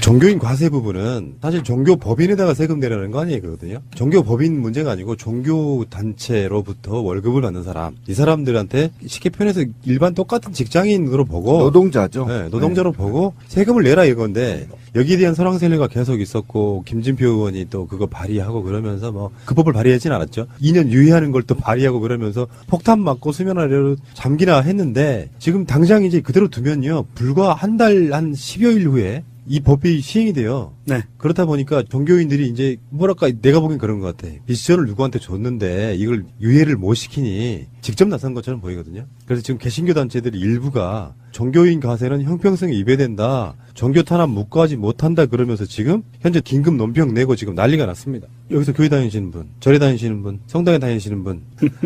종교인 과세 부분은 사실 종교 법인에다가 세금 내라는 거 아니에요, 그거든요. 종교 법인 문제가 아니고 종교 단체로부터 월급을 받는 사람, 이 사람들한테 쉽게 표현해서 일반 똑같은 직장인으로 보고 노동자죠. 네, 노동자로 보고 세금을 내라 이건데 여기에 대한 설왕설래가 계속 있었고 김진표 의원이 또 그거 발의하고 그러면서 뭐 그 법을 발의하진 않았죠. 2년 유예하는 걸 또 발의하고 그러면서 폭탄 맞고 수면 아래로 잠기나 했는데 지금 당장 이제 그대로 두면요. 불과 한 10여일 후에 이 법이 시행이 돼요. 네. 그렇다 보니까 종교인들이 이제 뭐랄까 내가 보기엔 그런 것 같아. 미션을 누구한테 줬는데 이걸 유예를 못 시키니 직접 나선 것처럼 보이거든요. 그래서 지금 개신교 단체들이 일부가 종교인 과세는 형평성에 위배된다. 종교 탄압 묵과하지 못한다 그러면서 지금 현재 긴급 논평 내고 지금 난리가 났습니다. 여기서 교회 다니시는 분, 절에 다니시는 분, 성당에 다니시는 분.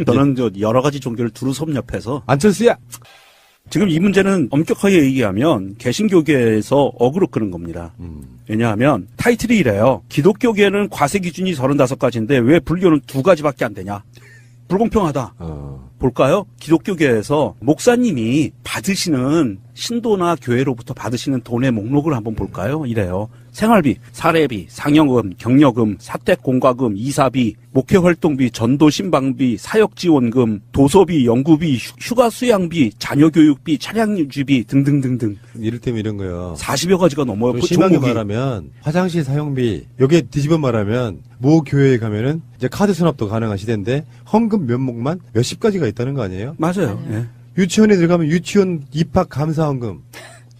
저는 저 여러 가지 종교를 두루 섭렵해서 안철수야! 지금 이 문제는 엄격하게 얘기하면 개신교계에서 어그로 끄는 겁니다. 왜냐하면 타이틀이 이래요. 기독교계는 과세 기준이 35가지인데 왜 불교는 2가지밖에 안 되냐. 불공평하다. 볼까요? 기독교계에서 목사님이 받으시는 신도나 교회로부터 받으시는 돈의 목록을 한번 볼까요? 이래요. 생활비, 사례비, 상여금, 격려금, 사택공과금, 이사비, 목회활동비, 전도신방비, 사역지원금, 도서비, 연구비, 휴가수양비, 자녀교육비, 차량유지비 등등등등. 이를테면 이런 거요. 40여 가지가 넘어요. 좀 심하게 말하면 화장실 사용비, 여기에 뒤집어 말하면 모 교회에 가면은 이제 카드 수납도 가능한 시대인데 헌금 면목만 몇십 가지가 있다는 거 아니에요? 맞아요. 예. 유치원에 들어가면 유치원 입학 감사 헌금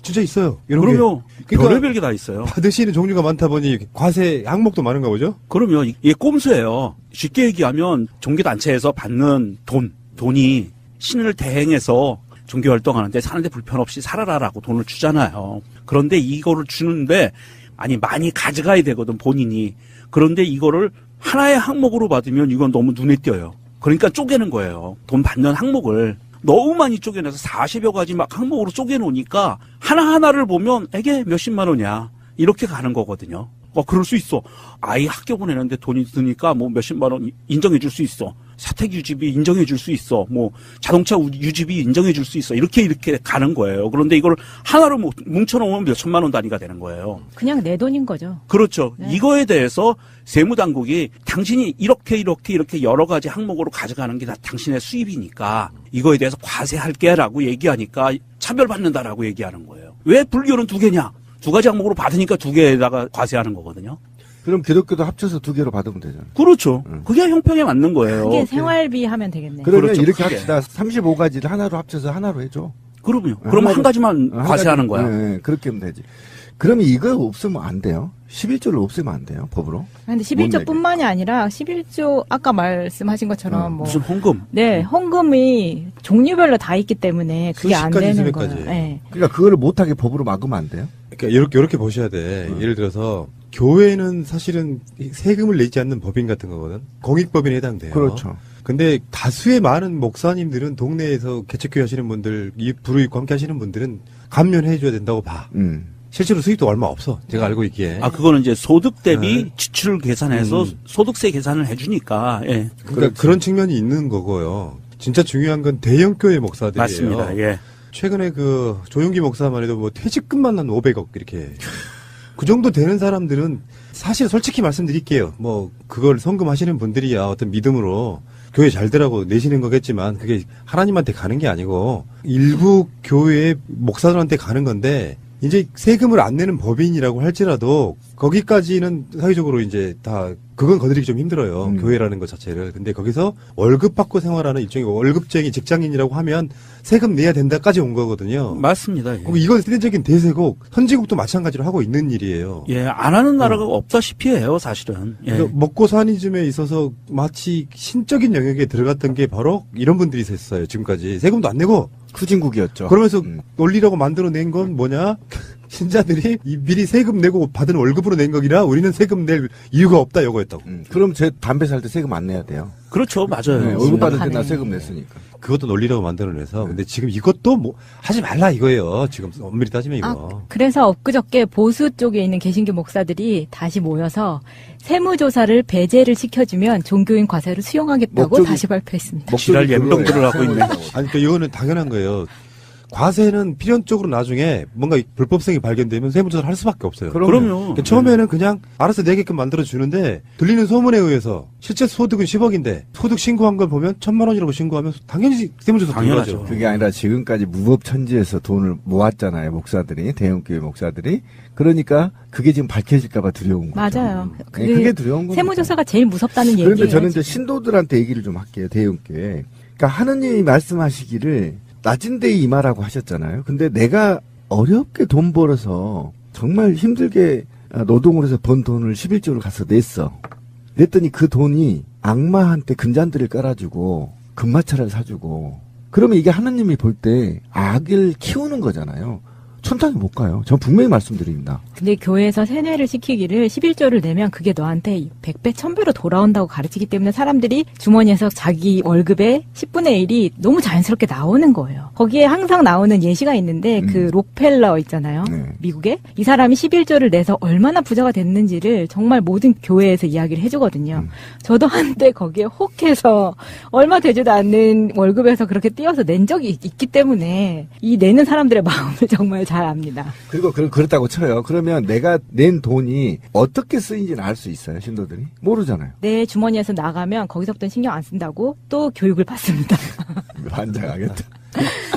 진짜 있어요. 이런 그러면 게. 그러니까 별의별 게 다 있어요. 받으시는 종류가 많다 보니 과세 항목도 많은가 보죠? 그러면 이게 꼼수예요. 쉽게 얘기하면 종교단체에서 받는 돈이 신을 대행해서 종교활동하는데 사는데 불편 없이 살아라라고 돈을 주잖아요. 그런데 이거를 주는데 아니 많이 가져가야 되거든 본인이. 그런데 이거를 하나의 항목으로 받으면 이건 너무 눈에 띄어요. 그러니까 쪼개는 거예요. 돈 받는 항목을. 너무 많이 쪼개내서 40여 가지 막 항목으로 쪼개놓으니까 하나하나를 보면 이게 몇십만 원이야. 이렇게 가는 거거든요. 그럴 수 있어. 아이 학교 보내는데 돈이 드니까 뭐 몇십만 원 인정해 줄 수 있어. 사택 유지비 인정해 줄 수 있어. 뭐 자동차 유지비 인정해 줄 수 있어. 이렇게 가는 거예요. 그런데 이걸 하나로 뭉쳐놓으면 몇천만 원 단위가 되는 거예요. 그냥 내 돈인 거죠. 그렇죠. 네. 이거에 대해서 세무당국이 당신이 이렇게 여러 가지 항목으로 가져가는 게 다 당신의 수입이니까 이거에 대해서 과세할게라고 얘기하니까 차별받는다라고 얘기하는 거예요. 왜 불교는 2개냐? 2가지 항목으로 받으니까 2개에다가 과세하는 거거든요. 그럼 기독교도 합쳐서 2개로 받으면 되잖아요. 그렇죠. 그게 형평에 맞는 거예요. 그게 생활비 하면 되겠네. 그러면 그렇죠. 이렇게 크게. 합시다. 35가지를 하나로 합쳐서 하나로 해줘. 그럼요. 그럼 한 가지만 과세하는 거야. 네, 그렇게 하면 되지. 그러면 이거 없으면 안 돼요? 11조를 없애면 안 돼요? 법으로? 근데 11조뿐만이 아니라 11조 아까 말씀하신 것처럼 뭐 무슨 헌금? 네, 헌금이 종류별로 다 있기 때문에 그게 안 수십 가지, 되는 수백 거예요. 가지. 네. 그러니까 그거를 못하게 법으로 막으면 안 돼요? 그러니까 이렇게 보셔야 돼. 예를 들어서 교회는 사실은 세금을 내지 않는 법인 같은 거거든. 공익법인에 해당돼요. 그렇죠. 근데 다수의 많은 목사님들은 동네에서 개척교회 하시는 분들, 이 불우익과 함께 하시는 분들은 감면해 줘야 된다고 봐. 실제로 수입도 얼마 없어. 제가 알고 있기에. 그거는 이제 소득 대비 네. 지출을 계산해서 소득세 계산을 해주니까, 예. 그러니까 그런 측면이 있는 거고요. 진짜 중요한 건 대형교회 목사들이에요. 맞습니다. 예. 최근에 그 조용기 목사만 해도 뭐 퇴직금만 한 500억 이렇게. 그 정도 되는 사람들은 사실 솔직히 말씀드릴게요. 뭐 그걸 성금하시는 분들이야 어떤 믿음으로 교회 잘 되라고 내시는 거겠지만 그게 하나님한테 가는 게 아니고 일부 교회 목사들한테 가는 건데 이제 세금을 안 내는 법인이라고 할지라도 거기까지는 사회적으로 이제 다 그건 거드리기 좀 힘들어요. 교회라는 것 자체를. 근데 거기서 월급 받고 생활하는 일종의 월급쟁이 직장인이라고 하면 세금 내야 된다까지 온 거거든요. 맞습니다. 예. 그럼 이건 세대적인 대세고 선진국도 마찬가지로 하고 있는 일이에요. 예, 안 하는 나라가 없다시피 해요, 사실은. 예. 그래서 먹고 사니즘에 있어서 마치 신적인 영역에 들어갔던 게 바로 이런 분들이 있었어요. 지금까지 세금도 안 내고 후진국이었죠. 그러면서 논리라고 만들어낸 건 뭐냐? 신자들이 미리 세금 내고 받은 월급으로 낸 거기라 우리는 세금 낼 이유가 없다 이거였다고. 그럼 제 담배 살 때 세금 안 내야 돼요. 그렇죠, 맞아요. 네, 월급 받을 때 나 심각하네. 세금 냈으니까. 그것도 논리라고 만들어내서 근데 지금 이것도 뭐 하지 말라 이거예요. 지금 엄밀히 따지면 이거. 그래서 엊그저께 보수 쪽에 있는 개신교 목사들이 다시 모여서 세무조사를 배제를 시켜주면 종교인 과세를 수용하겠다고 목적이- 다시 발표했습니다. 지랄 목적이 연병들을 그거예요. 하고 있네. 아니 그러니까 이거는 당연한 거예요. 과세는 필연적으로 나중에 뭔가 불법성이 발견되면 세무조사를 할 수밖에 없어요. 그럼요. 그러니까 처음에는 그냥 알아서 내게끔 만들어주는데 들리는 소문에 의해서 실제 소득은 10억인데 소득 신고한 걸 보면 1,000만 원이라고 신고하면 당연히 세무조사 당연하죠. 들어가죠. 그게 아니라 지금까지 무법천지에서 돈을 모았잖아요. 목사들이, 대형교회 목사들이. 그러니까 그게 지금 밝혀질까봐 두려운 거죠. 맞아요. 그게 두려운 겁니다. 세무조사가 제일 무섭다는 얘기예요. 그런데 저는 이제 지금. 신도들한테 얘기를 좀 할게요. 대형교회. 그러니까 하느님이 말씀하시기를 낮은 데에 임하라고 하셨잖아요. 근데 내가 어렵게 돈 벌어서 정말 힘들게 노동을 해서 번 돈을 11조를 가서 냈더니 그 돈이 악마한테 금잔들을 깔아주고 금마차를 사주고 그러면 이게 하느님이 볼 때 악을 키우는 거잖아요. 천당에 못 가요. 전 분명히 말씀드립니다. 근데 교회에서 세뇌를 시키기를 11조를 내면 그게 너한테 100배, 1000배로 돌아온다고 가르치기 때문에 사람들이 주머니에서 자기 월급의 10분의 1이 너무 자연스럽게 나오는 거예요. 거기에 항상 나오는 예시가 있는데 그 록펠러 있잖아요. 네. 미국에. 이 사람이 11조를 내서 얼마나 부자가 됐는지를 정말 모든 교회에서 이야기를 해주거든요. 저도 한때 거기에 혹해서 얼마 되지도 않는 월급에서 그렇게 띄어서 낸 적이 있기 때문에 이 내는 사람들의 마음을 정말 잘 압니다. 그리고 그렇다고 쳐요. 그러면 내가 낸 돈이 어떻게 쓰인지는 알 수 있어요, 신도들이? 모르잖아요. 내 주머니에서 나가면 거기서부터 신경 안 쓴다고 또 교육을 받습니다. 환장하겠다.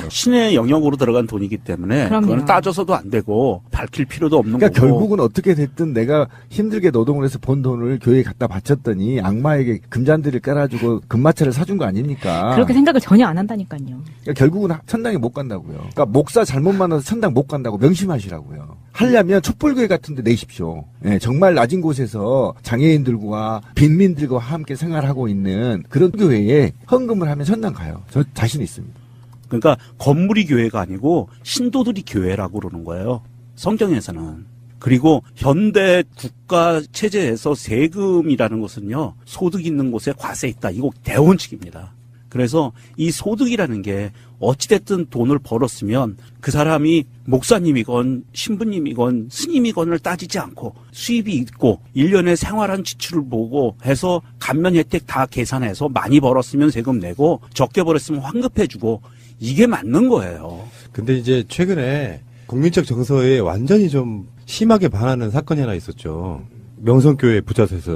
신의 영역으로 들어간 돈이기 때문에 그럼요. 그건 따져서도 안 되고 밝힐 필요도 없는 그러니까 거고. 결국은 어떻게 됐든 내가 힘들게 노동을 해서 번 돈을 교회에 갖다 바쳤더니 악마에게 금잔디를 깔아주고 금마차를 사준 거 아닙니까? 그렇게 생각을 전혀 안 한다니까요. 그러니까 결국은 천당에 못 간다고요. 그러니까 목사 잘못 만나서 천당 못 간다고 명심하시라고요. 하려면 촛불교회 같은 데 내십시오. 예, 정말 낮은 곳에서 장애인들과 빈민들과 함께 생활하고 있는 그런 교회에 헌금을 하면 천당 가요. 저 자신 있습니다. 그러니까 건물이 교회가 아니고 신도들이 교회라고 그러는 거예요. 성경에서는. 그리고 현대 국가 체제에서 세금이라는 것은요. 소득 있는 곳에 과세 있다. 이거 대원칙입니다. 그래서 이 소득이라는 게 어찌됐든 돈을 벌었으면 그 사람이 목사님이건 신부님이건 스님이건을 따지지 않고 수입이 있고 1년에 생활한 지출을 보고 해서 감면 혜택 다 계산해서 많이 벌었으면 세금 내고 적게 벌었으면 환급해주고 이게 맞는 거예요. 근데 이제 최근에 국민적 정서에 완전히 좀 심하게 반하는 사건이 하나 있었죠. 명성교회 부자세습.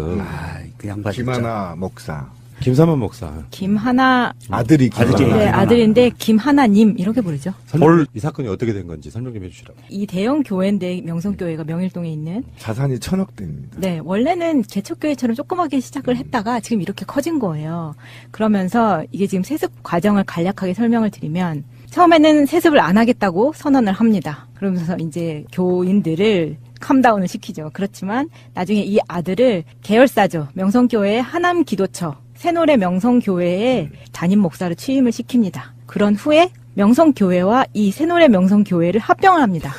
그 양반 진짜. 김하나 목사. 김삼환 목사. 김하나 아들이 아들이. 김하나. 네, 아들인데 김하나님 이렇게 부르죠. 이 사건이 어떻게 된 건지 설명 좀 해주시라고. 이 대형 교회인데 명성교회가 명일동에 있는 자산이 1,000억대입니다. 네, 원래는 개척교회처럼 조그맣게 시작을 했다가 지금 이렇게 커진 거예요. 그러면서 이게 지금 세습 과정을 간략하게 설명을 드리면 처음에는 세습을 안 하겠다고 선언을 합니다. 그러면서 이제 교인들을 캄다운을 시키죠. 그렇지만 나중에 이 아들을 계열사죠. 명성교회 하남기도처 새노래 명성교회에 담임 목사를 취임을 시킵니다. 그런 후에 명성교회와 이 새노래 명성교회를 합병을 합니다.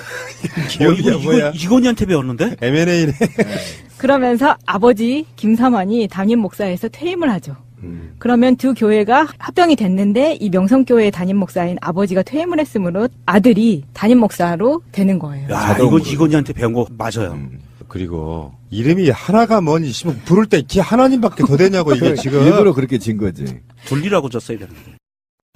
기억이야 뭐야. 이건희한테 배웠는데? M&A네. 그러면서 아버지 김삼환이 담임 목사에서 퇴임을 하죠. 그러면 두 교회가 합병이 됐는데 이 명성교회의 담임 목사인 아버지가 퇴임을 했으므로 아들이 담임 목사로 되는 거예요. 야, 자동으로. 이거 이건희한테 배운 거 맞아요. 그리고 이름이 하나가 뭐니 씨발 부를 때 기 하나님밖에 더 되냐고 이게 지금. 일부러 그렇게 진 거지. 둘리라고 졌어야 되는데.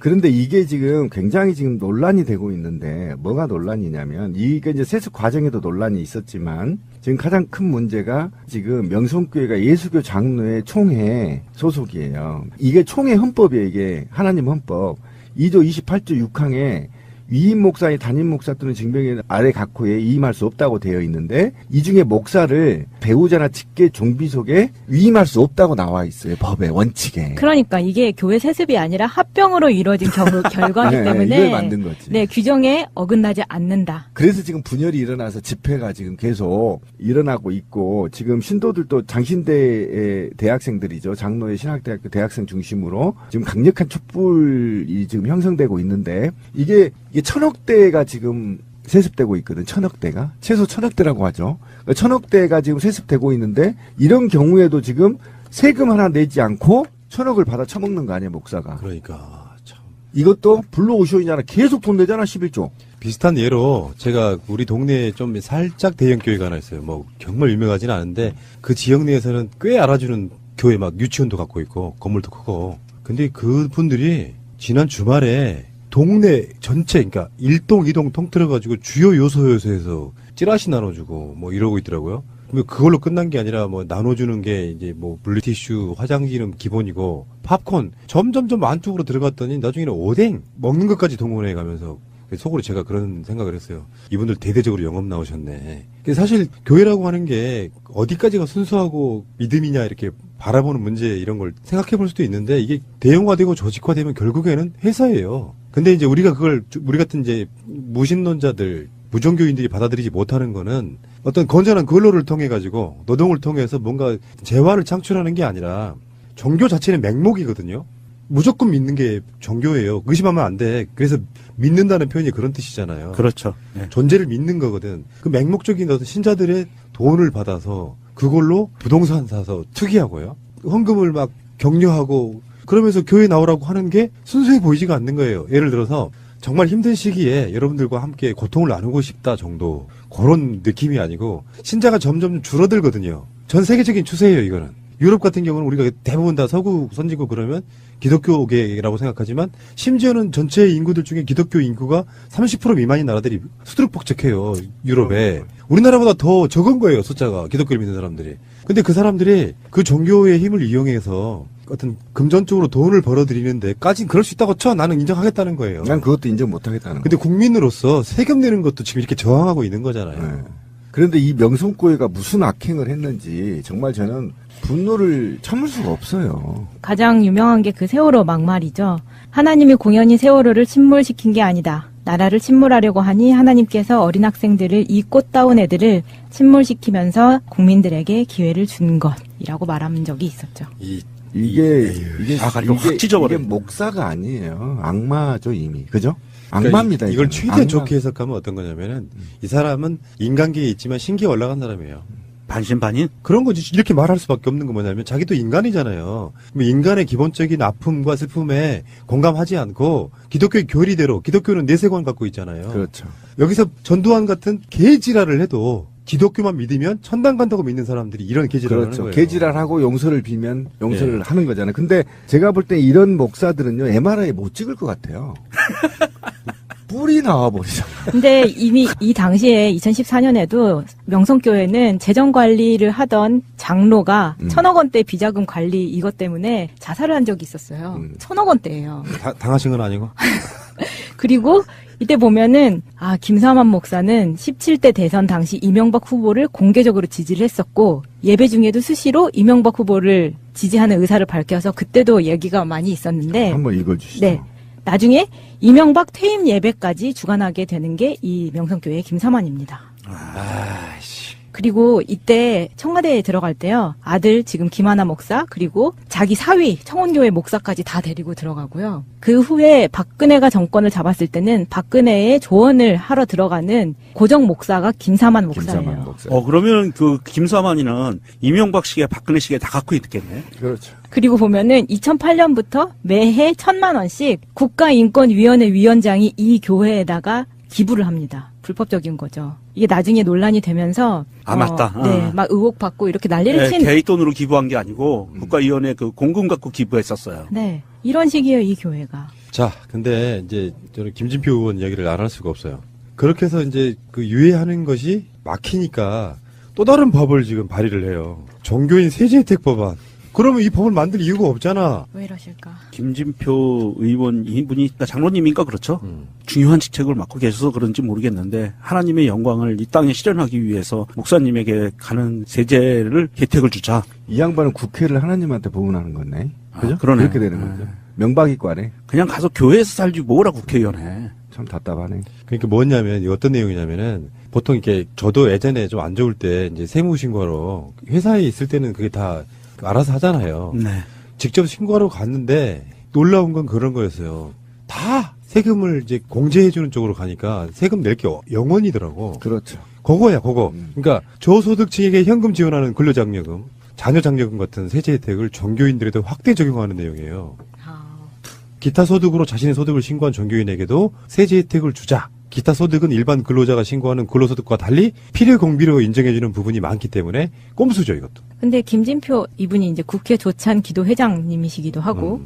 그런데 이게 지금 굉장히 지금 논란이 되고 있는데 뭐가 논란이냐면 이게 이제 세습 과정에도 논란이 있었지만 지금 가장 큰 문제가 지금 명성교회가 예수교 장로회 총회 소속이에요. 이게 총회 헌법이에요. 이게 하나님 헌법 2조 28조 6항에 위임 목사의 담임 목사 또는 징병인 아래 각호에 위임할 수 없다고 되어 있는데 이 중에 목사를 배우자나 직계 종비 속에 위임할 수 없다고 나와 있어요. 법의 원칙에. 그러니까 이게 교회 세습이 아니라 합병으로 이루어진 결과이기 네, 때문에 이걸 만든 거지. 네, 규정에 어긋나지 않는다. 그래서 지금 분열이 일어나서 집회가 지금 계속 일어나고 있고 지금 신도들도 장신대의 대학생들이죠. 장로의 신학대학교 대학생 중심으로 지금 강력한 촛불이 지금 형성되고 있는데 이게 1,000억대가 지금 세습되고 있거든. 1,000억대가. 최소 1,000억대라고 하죠. 1,000억대가 지금 세습되고 있는데 이런 경우에도 지금 세금 하나 내지 않고 1,000억을 받아 처먹는 거 아니야, 목사가. 그러니까 참. 이것도 블루오션이잖아. 계속 돈 내잖아, 11조. 비슷한 예로 제가 우리 동네에 좀 살짝 대형 교회가 하나 있어요. 뭐 정말 유명하지는 않은데 그 지역 내에서는 꽤 알아주는 교회 막 유치원도 갖고 있고 건물도 크고. 근데 그분들이 지난 주말에 동네 전체, 그러니까 1동, 2동 통틀어가지고 주요 요소에서 찌라시 나눠주고 뭐 이러고 있더라고요. 그걸로 끝난 게 아니라 뭐 나눠주는 게 이제 뭐 물티슈, 화장지는 기본이고 팝콘 점점점 안쪽으로 들어갔더니 나중에는 오뎅 먹는 것까지 동원해 가면서 속으로 제가 그런 생각을 했어요. 이분들 대대적으로 영업 나오셨네. 사실 교회라고 하는 게 어디까지가 순수하고 믿음이냐 이렇게 바라보는 문제 이런 걸 생각해 볼 수도 있는데 이게 대형화되고 조직화되면 결국에는 회사예요. 근데 이제 우리 같은 이제 무신론자들, 무종교인들이 받아들이지 못하는 거는 어떤 건전한 근로를 통해 가지고 노동을 통해서 뭔가 재화를 창출하는 게 아니라 종교 자체는 맹목이거든요. 무조건 믿는 게 종교예요. 의심하면 안 돼. 그래서 믿는다는 표현이 그런 뜻이잖아요. 그렇죠. 네. 존재를 믿는 거거든. 그 맹목적인 어떤 신자들의 돈을 받아서 그걸로 부동산 사서 투기하고요. 헌금을 막 격려하고 그러면서 교회 나오라고 하는 게 순수해 보이지가 않는 거예요. 예를 들어서 정말 힘든 시기에 여러분들과 함께 고통을 나누고 싶다 정도 그런 느낌이 아니고 신자가 점점 줄어들거든요. 전 세계적인 추세예요, 이거는. 유럽 같은 경우는 우리가 대부분 다 서구 선진국 그러면 기독교계라고 생각하지만 심지어는 전체 인구들 중에 기독교 인구가 30% 미만인 나라들이 수두룩벅적해요, 유럽에. 우리나라보다 더 적은 거예요, 숫자가. 기독교를 믿는 사람들이. 근데 그 사람들이 그 종교의 힘을 이용해서 어떤 금전적으로 돈을 벌어들이는데까지 그럴 수 있다고 쳐. 나는 인정하겠다는 거예요. 난 그것도 인정 못하겠다는 근데 거예요. 국민으로서 세금 내는 것도 지금 이렇게 저항하고 있는 거잖아요. 네. 그런데 이 명성교회가 무슨 악행을 했는지 정말 저는 분노를 참을 수가 없어요. 가장 유명한 게 그 세월호 막말이죠. 하나님이 공연히 세월호를 침몰시킨 게 아니다. 나라를 침몰하려고 하니 하나님께서 어린 학생들을 이 꽃다운 애들을 침몰시키면서 국민들에게 기회를 준 것이라고 말한 적이 있었죠. 이게 아가리로 확 이게 찢어버려요. 목사가 아니에요. 악마죠 이미. 그죠? 그러니까 악마입니다. 이걸 이거는. 최대 악마. 좋게 해석하면 어떤 거냐면은 이 사람은 인간계에 있지만 신기에 올라간 사람이에요. 반신반인? 그런 거지. 이렇게 말할 수밖에 없는 건 뭐냐면 자기도 인간이잖아요. 그럼 인간의 기본적인 아픔과 슬픔에 공감하지 않고 기독교의 교리대로 기독교는 내세관 갖고 있잖아요. 그렇죠. 여기서 전두환 같은 개지랄을 해도 기독교만 믿으면 천당 간다고 믿는 사람들이 이런 개지랄을 그렇죠. 하는 거예요. 개지랄하고 용서를 빌면 용서를 예. 하는 거잖아요. 근데 제가 볼 때 이런 목사들은요 MRI 못 찍을 것 같아요. 뿔이 나와버리잖아. 근데 이미 이 당시에 2014년에도 명성교회는 재정 관리를 하던 장로가 1,000억 원대 비자금 관리 이것 때문에 자살을 한 적이 있었어요. 1,000억 원대예요. 당하신 건 아니고. 그리고 이때 보면은 김사만 목사는 17대 대선 당시 이명박 후보를 공개적으로 지지를 했었고 예배 중에도 수시로 이명박 후보를 지지하는 의사를 밝혀서 그때도 얘기가 많이 있었는데 한번 읽어주시죠. 네. 나중에 이명박 퇴임 예배까지 주관하게 되는 게 이 명성교회 김사만입니다. 그리고 이때 청와대에 들어갈 때요. 아들 지금 김하나 목사 그리고 자기 사위 청원교회 목사까지 다 데리고 들어가고요. 그 후에 박근혜가 정권을 잡았을 때는 박근혜의 조언을 하러 들어가는 고정 목사가 김사만 목사예요. 김사만 목사. 그러면 그 김사만이는 이명박 시기에 박근혜 시기에 다 갖고 있겠네. 그렇죠. 그리고 보면은 2008년부터 매해 1,000만 원씩 국가인권위원회 위원장이 이 교회에다가 기부를 합니다. 불법적인 거죠. 이게 나중에 논란이 되면서 맞다. 네, 막 의혹 받고 이렇게 난리를 친. 개인 돈으로 기부한 게 아니고 국가위원회 그 공금 갖고 기부했었어요. 네, 이런 식이에요 이 교회가. 자, 근데 이제 저는 김진표 의원 이야기를 안 할 수가 없어요. 그렇게 해서 이제 그 유예하는 것이 막히니까 또 다른 법을 지금 발의를 해요. 종교인 세제 혜택 법안. 그러면 이 법을 만들 이유가 없잖아. 왜 이러실까? 김진표 의원 이분이 장로님인가 그렇죠? 중요한 직책을 맡고 계셔서 그런지 모르겠는데 하나님의 영광을 이 땅에 실현하기 위해서 목사님에게 가는 세제를 혜택을 주자. 이 양반은 국회를 하나님한테 보훈하는 거네. 그죠? 그러네. 그렇게 되는 거죠. 명박이과네. 그냥 가서 교회에서 살지 뭐라 국회의원 해. 참 답답하네. 그러니까 뭐냐면 어떤 내용이냐면은 보통 이렇게 저도 예전에 좀 안 좋을 때 이제 세무신고하러 회사에 있을 때는 그게 다 알아서 하잖아요. 네. 직접 신고하러 갔는데 놀라운 건 그런 거였어요. 다 세금을 이제 공제해주는 쪽으로 가니까 세금 낼 게 0원이더라고. 그렇죠. 그거야, 그거. 그러니까 저소득층에게 현금 지원하는 근로장려금, 자녀장려금 같은 세제 혜택을 종교인들에도 확대 적용하는 내용이에요. 기타 소득으로 자신의 소득을 신고한 종교인에게도 세제 혜택을 주자. 기타 소득은 일반 근로자가 신고하는 근로소득과 달리 필요 공비로 인정해주는 부분이 많기 때문에 꼼수죠, 이것도. 근데 김진표 이분이 이제 국회 조찬 기도 회장님이시기도 하고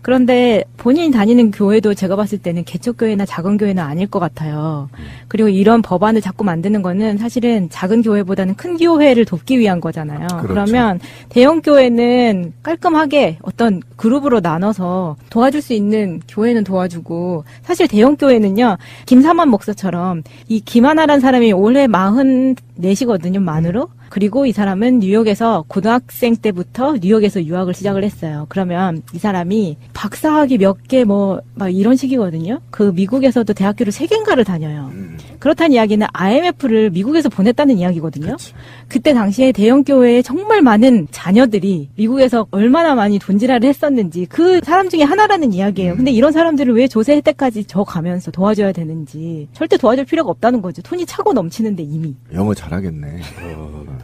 그런데 본인이 다니는 교회도 제가 봤을 때는 개척교회나 작은 교회는 아닐 것 같아요. 그리고 이런 법안을 자꾸 만드는 거는 사실은 작은 교회보다는 큰 교회를 돕기 위한 거잖아요. 그렇죠. 그러면 대형 교회는 깔끔하게 어떤 그룹으로 나눠서 도와줄 수 있는 교회는 도와주고, 사실 대형 교회는요, 김삼환 목사처럼 이 김하나라는 사람이 올해 44이거든요, 만으로. 그리고 이 사람은 뉴욕에서 고등학생 때부터 뉴욕에서 유학을 시작을 했어요. 그러면 이 사람이 박사학위 몇 개 막 이런 식이거든요. 그 미국에서도 대학교를 3개인가를 다녀요. 그렇다는 이야기는 IMF를 미국에서 보냈다는 이야기거든요. 그치. 그때 당시에 대형 교회에 정말 많은 자녀들이 미국에서 얼마나 많이 돈지랄을 했었는지 그 사람 중에 하나라는 이야기예요. 근데 이런 사람들을 왜 조세 혜택까지 줘 가면서 도와줘야 되는지, 절대 도와줄 필요가 없다는 거죠. 돈이 차고 넘치는데 이미. 영어 잘하겠네.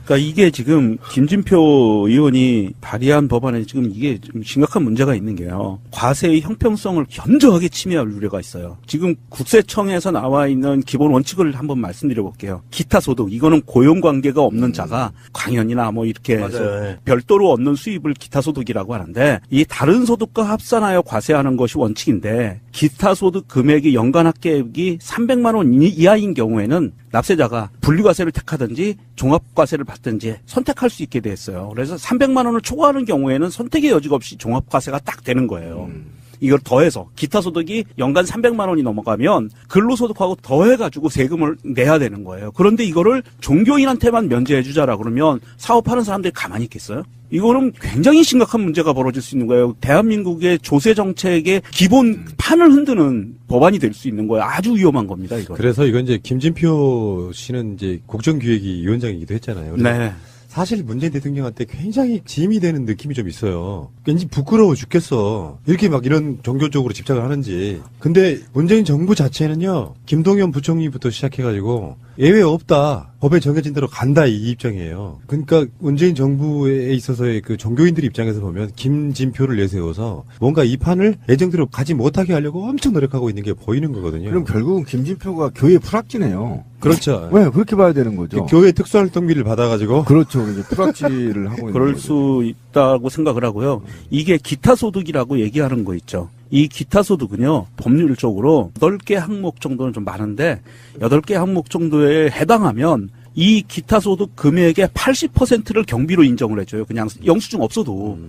그러니까 이게 지금 김진표 의원이 발의한 법안에 지금 이게 좀 심각한 문제가 있는 게요. 과세의 형평성을 현저하게 침해할 우려가 있어요. 지금 국세청에서 나와 있는 기본 원칙을 한번 말씀드려 볼게요. 기타 소득, 이거는 고용 관계가 없는 자가 강연이나 뭐 이렇게 해서 맞아요. 별도로 얻는 수입을 기타 소득이라고 하는데, 이 다른 소득과 합산하여 과세하는 것이 원칙인데, 기타 소득 금액이 연간 합계액이 300만 원 이하인 경우에는 납세자가 분리과세를 택하든지 종합과세를 받든지 선택할 수 있게 돼 있어요. 그래서 300만 원을 초과하는 경우에는 선택의 여지가 없이 종합과세가 딱 되는 거예요. 이걸 더해서 기타 소득이 연간 300만 원이 넘어가면 근로소득하고 더해가지고 세금을 내야 되는 거예요. 그런데 이거를 종교인한테만 면제해주자라 그러면 사업하는 사람들이 가만히 있겠어요? 이거는 굉장히 심각한 문제가 벌어질 수 있는 거예요. 대한민국의 조세 정책의 기본 판을 흔드는 법안이 될 수 있는 거예요. 아주 위험한 겁니다, 이거. 그래서 이건 이제 김진표 씨는 이제 국정기획위 위원장이기도 했잖아요. 그래서 네. 사실 문재인 대통령한테 굉장히 짐이 되는 느낌이 좀 있어요. 왠지 부끄러워 죽겠어. 이렇게 막 이런 종교적으로 집착을 하는지. 근데 문재인 정부 자체는요, 김동연 부총리부터 시작해가지고 예외 없다. 법에 정해진 대로 간다, 이 입장이에요. 그러니까 문재인 정부에 있어서의 그 종교인들 입장에서 보면 김진표를 내세워서 뭔가 이 판을 예정대로 가지 못하게 하려고 엄청 노력하고 있는 게 보이는 거거든요. 그럼 결국은 김진표가 교회 프락지네요. 그렇죠. 왜 그렇게 봐야 되는 거죠? 교회 특수활동비를 받아가지고 그렇죠. 이제 프락지를 하고 있는 그럴 거죠. 수 있다고 생각을 하고요. 이게 기타 소득이라고 얘기하는 거 있죠. 이 기타 소득은요, 법률적으로 8개 항목 정도는 좀 많은데, 8개 항목 정도에 해당하면 이 기타 소득 금액의 80%를 경비로 인정을 해줘요. 그냥 영수증 없어도.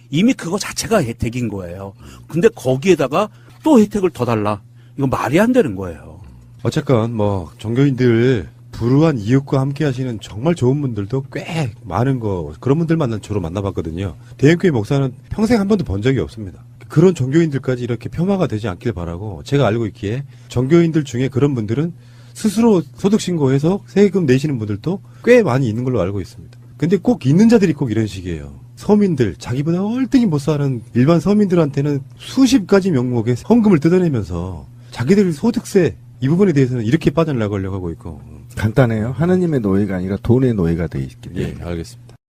이미 그거 자체가 혜택인 거예요. 근데 거기에다가 또 혜택을 더 달라. 이거 말이 안 되는 거예요. 어쨌건 뭐 종교인들 불우한 이웃과 함께 하시는 정말 좋은 분들도 꽤 많은 거, 그런 분들만 주로 만나봤거든요. 대형교회 목사는 평생 한 번도 본 적이 없습니다. 그런 종교인들까지 이렇게 폄하가 되지 않길 바라고, 제가 알고 있기에 종교인들 중에 그런 분들은 스스로 소득신고해서 세금 내시는 분들도 꽤 많이 있는 걸로 알고 있습니다. 근데 꼭 있는 자들이 꼭 이런 식이에요. 서민들, 자기보다 월등히 못 사는 일반 서민들한테는 수십 가지 명목의 헌금을 뜯어내면서 자기들 소득세 이 부분에 대해서는 이렇게 빠져나가려고 하고 있고. 간단해요. 하느님의 노예가 아니라 돈의 노예가 돼 있기 때문에. 예, 알겠습니다.